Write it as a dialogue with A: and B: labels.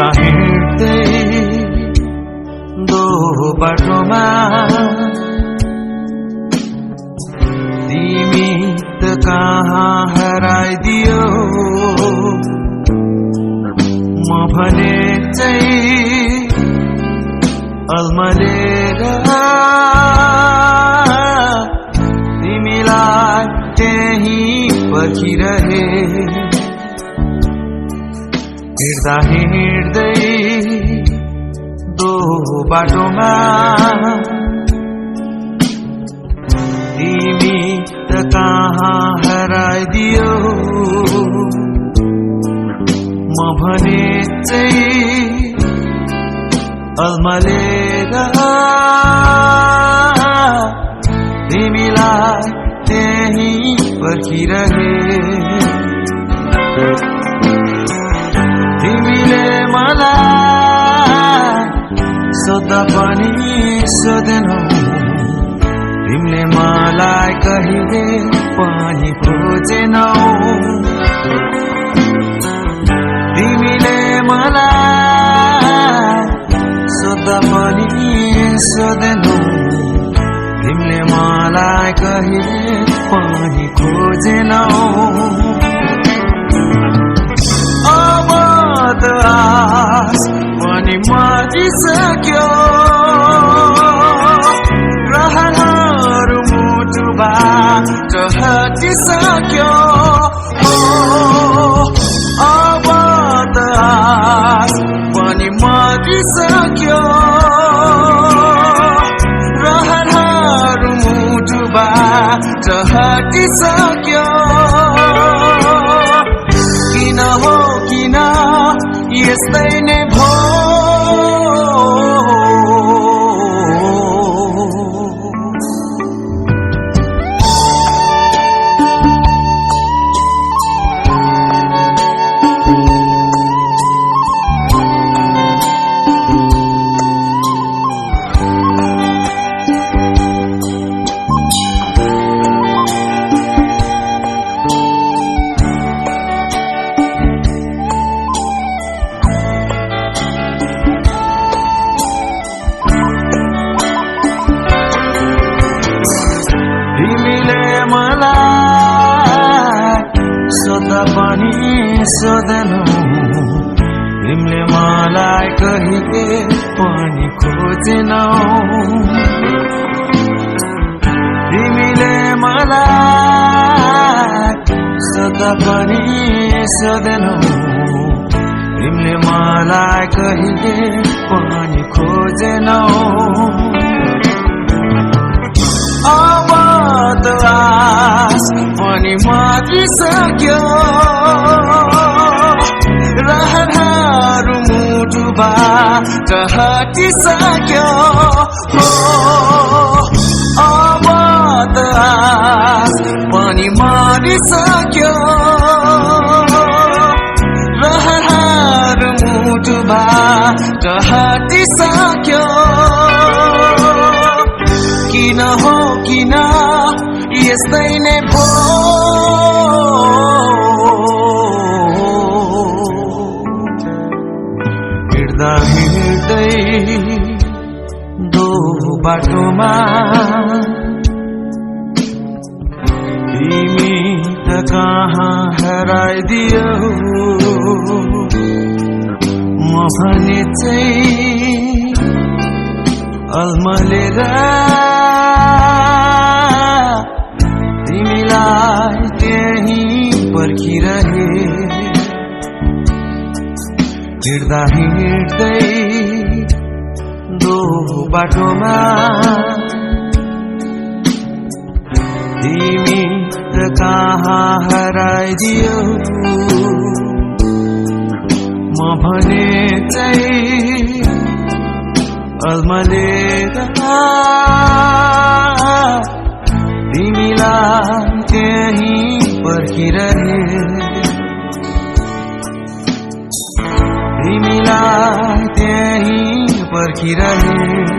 A: हिँड्दा हिँड्दै दो बाटोमा तिमी त कहाँ हराइदियो म भने चाहिँ अल्मलेर तिमीलाई त्यही पर्खिरहे हिँड्दा हिँड्दै दो बाटोमा तिमी त कहाँ हराइदियो म भने चाहिँ अल्मलेर तिमीलाई त्यही पर्खिरहे तिमीले मलाई सोध्दा पनि सोधेनौ तिमीले मलाई कहिले पनि खोजेनौ तिमीले मलाई सोध्दा पनि सोधेनौ तिमीले मलाई कहिले पनि खोजेनौ अब त आस पनि मरिसक्यो रहरहरू मुटुबाट हटिसक्यो अब त आस पनि मरिसक्यो रहरहरू मुटुबाट हटिसक्यो किन हो किन यस्तै नै पनि सोधेनौ तिमीले मलाई कहिले पनि खोजेनौ तिमीले मलाई सोध्दा पनि सोधेनौ तिमीले मलाई कहिले पनि खोजेनौ अब त आस पनि मरिसक्यो रहरहरू मुटुबाट हटिसक्यो अब त आस पनि मरिसक्यो रहरहरू मुटुबाट हटिसक्यो किन हो किन यस्तै नै हिँड्दा हिँड्दै दो बाटोमा तिमी त कहाँ हराइदियो म भने चाहिँ अल्मलेर तिमीलाई त्यही पर्खिरहे हिँड्दा हिँड्दै दो बाटोमा तिमी त कहाँ हराइदियो म भने चाहिँ अल्मलेर तिमीलाई त्यही पर्खिरहे तिमीलाई त्यही पर्खिरहे